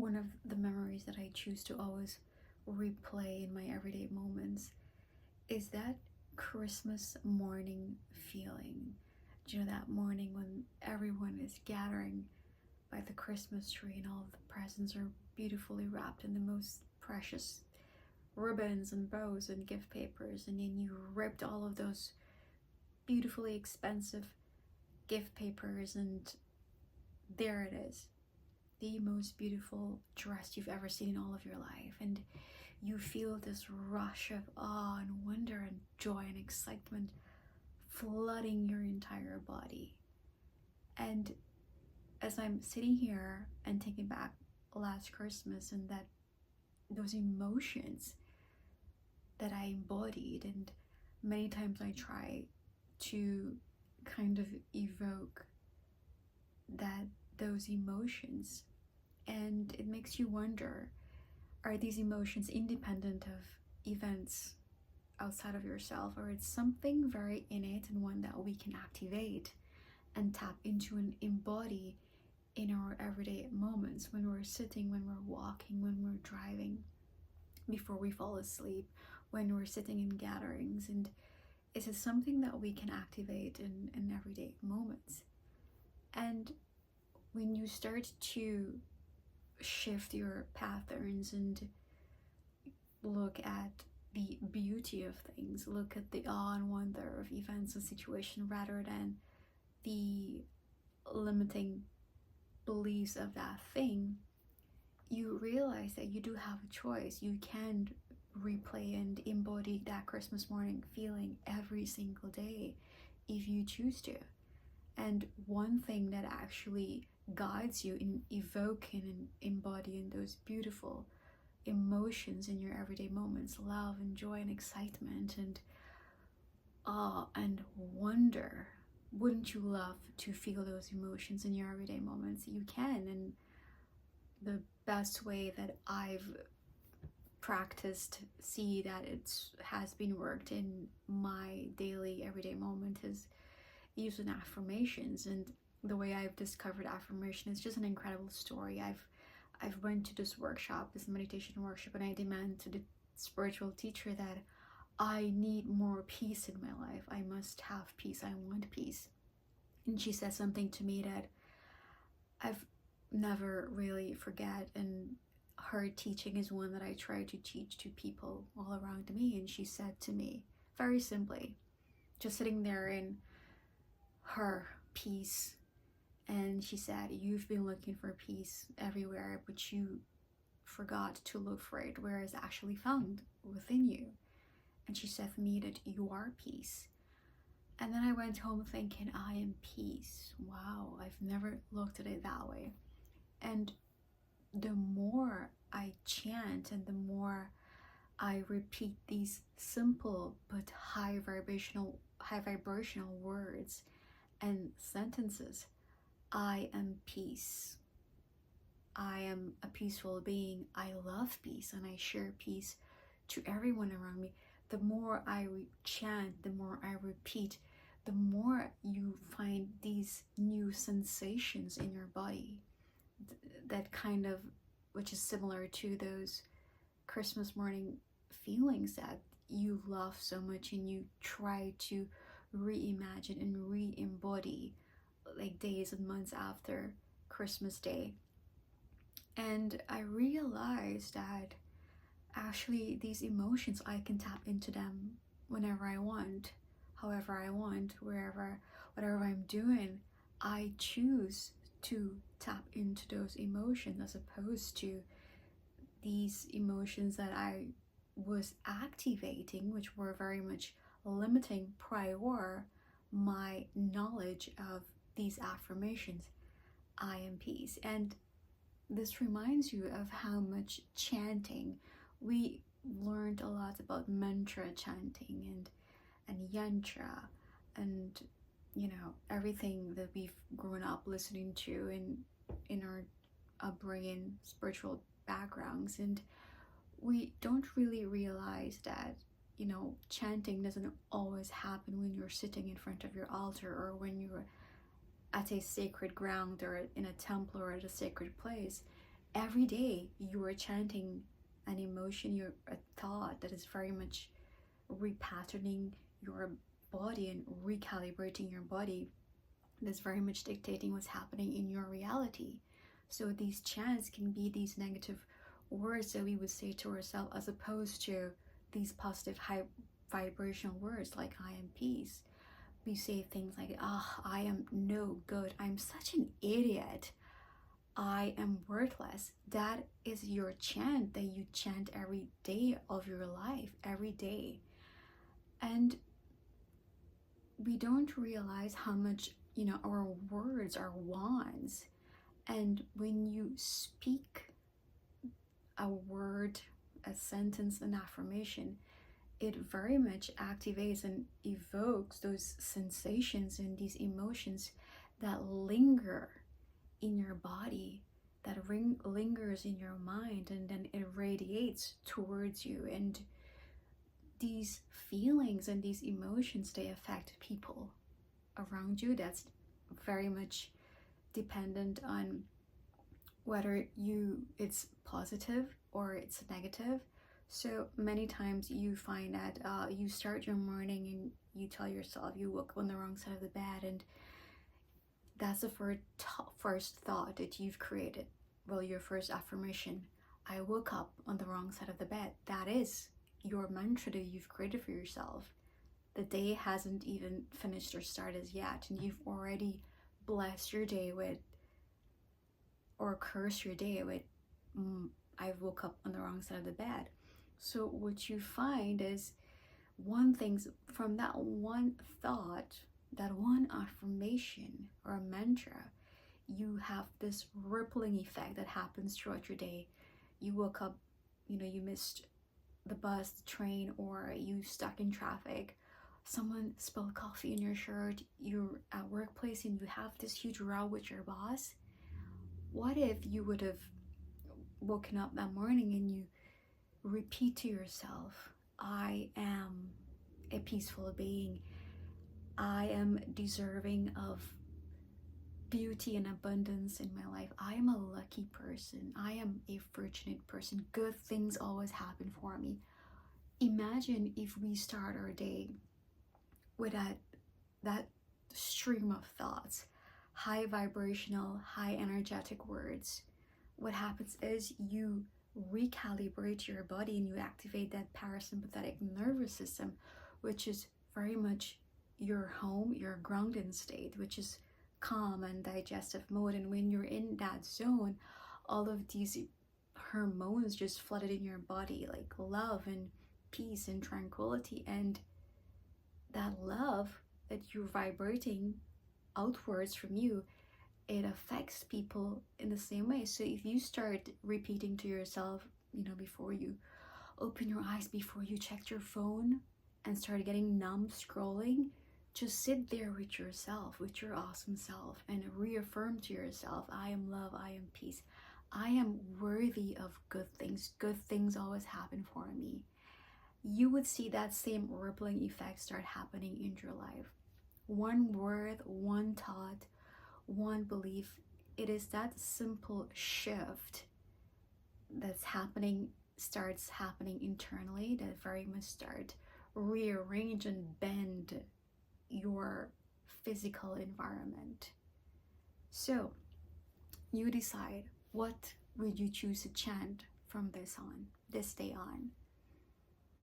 one of the memories that I choose to always replay in my everyday moments is that Christmas morning feeling. Do you know that morning when everyone is gathering by the Christmas tree and all of the presents are beautifully wrapped in the most precious ribbons and bows and gift papers, and then you ripped all of those beautifully expensive gift papers, and there it is, the most beautiful dress you've ever seen in all of your life, and you feel this rush of awe and wonder and joy and excitement flooding your entire body. And as I'm sitting here and thinking back last Christmas and that those emotions that I embodied, and many times I try to kind of evoke those emotions, and it makes you wonder, are these emotions independent of events outside of yourself, or it's something very innate and one that we can activate and tap into and embody in our everyday moments, when we're sitting, when we're walking, when we're driving, before we fall asleep, when we're sitting in gatherings. And it is something that we can activate in everyday moments. And when you start to shift your patterns and look at the beauty of things, look at the awe and wonder of events and situations rather than the limiting beliefs of that thing, you realize that you do have a choice. You can replay and embody that Christmas morning feeling every single day if you choose to. And one thing that actually guides you in evoking and embodying those beautiful emotions in your everyday moments, love and joy and excitement and awe and wonder. Wouldn't you love to feel those emotions in your everyday moments? You can. And the best way that I've practiced, see that it has been worked in my daily everyday moment, is using affirmations. And the way I've discovered affirmation is just an incredible story. I've went to this workshop, this meditation workshop, and I demand to the spiritual teacher that I need more peace in my life. I must have peace. I want peace. And she said something to me that I've never really forget, and her teaching is one that I try to teach to people all around me. And she said to me, very simply, just sitting there in her peace, and she said, you've been looking for peace everywhere, but you forgot to look for it where it's actually found within you. And she said to me that you are peace. And then I went home thinking, I am peace. Wow, I've never looked at it that way. And the more I chant and the more I repeat these simple but high vibrational words and sentences, I am peace. I am a peaceful being. I love peace and I share peace to everyone around me. The more I chant, the more I repeat, the more you find these new sensations in your body. That kind of, which is similar to those Christmas morning feelings that you love so much and you try to reimagine and re-embody like days and months after Christmas Day. And I realized that actually these emotions, I can tap into them whenever I want, however I want, whatever I'm doing. I choose to tap into those emotions as opposed to these emotions that I was activating, which were very much limiting prior my knowledge of these affirmations. I am peace. And this reminds you of how much chanting, we learned a lot about mantra chanting and yantra and everything that we've grown up listening to in our upbringing, spiritual backgrounds. And we don't really realize that chanting doesn't always happen when you're sitting in front of your altar or when you're at a sacred ground or in a temple or at a sacred place. every day you are chanting an emotion, a thought that is very much repatterning your body and recalibrating your body, that's very much dictating what's happening in your reality. So these chants can be these negative words that we would say to ourselves, as opposed to these positive high vibrational words like I am peace. We say things like, I am no good, I'm such an idiot, I am worthless. That is your chant that you chant every day of your life, every day. And we don't realize how much, our words are wands. And when you speak a word, a sentence, an affirmation, it very much activates and evokes those sensations and these emotions that linger in your body, that lingers in your mind, and then it radiates towards you. And these feelings and these emotions, they affect people around you. That's very much dependent on whether it's positive or it's negative. So many times you find that you start your morning and you tell yourself you woke up on the wrong side of the bed, and that's the first thought that you've created. Well, your first affirmation, I woke up on the wrong side of the bed. That is your mantra that you've created for yourself. The day hasn't even finished or started yet, and you've already blessed your day with, or cursed your day with, I woke up on the wrong side of the bed. So what you find is, one thing from that one thought, that one affirmation or a mantra, you have this rippling effect that happens throughout your day. You woke up, you missed the bus, the train, or you stuck in traffic. Someone spilled coffee in your shirt. You're at workplace and you have this huge row with your boss. What if you would have woken up that morning and you repeat to yourself, I am a peaceful being. I am deserving of beauty and abundance in my life. I am a lucky person. I am a fortunate person. Good things always happen for me. Imagine if we start our day with that stream of thoughts, high vibrational, high energetic words. What happens is you recalibrate your body and you activate that parasympathetic nervous system, which is very much your home, your grounding state, which is calm and digestive mode. And when you're in that zone, all of these hormones just flooded in your body, like love and peace and tranquility. And that love that you're vibrating outwards from you, it affects people in the same way. So if you start repeating to yourself, before you open your eyes, before you checked your phone and start getting numb scrolling, just sit there with yourself, with your awesome self, and reaffirm to yourself, I am love, I am peace, I am worthy of good things. Good things always happen for me. You would see that same rippling effect start happening in your life. One word, one thought, one belief, it is that simple shift starts happening internally, that very much start rearrange and bend your physical environment. So you decide, what would you choose to chant from this day on?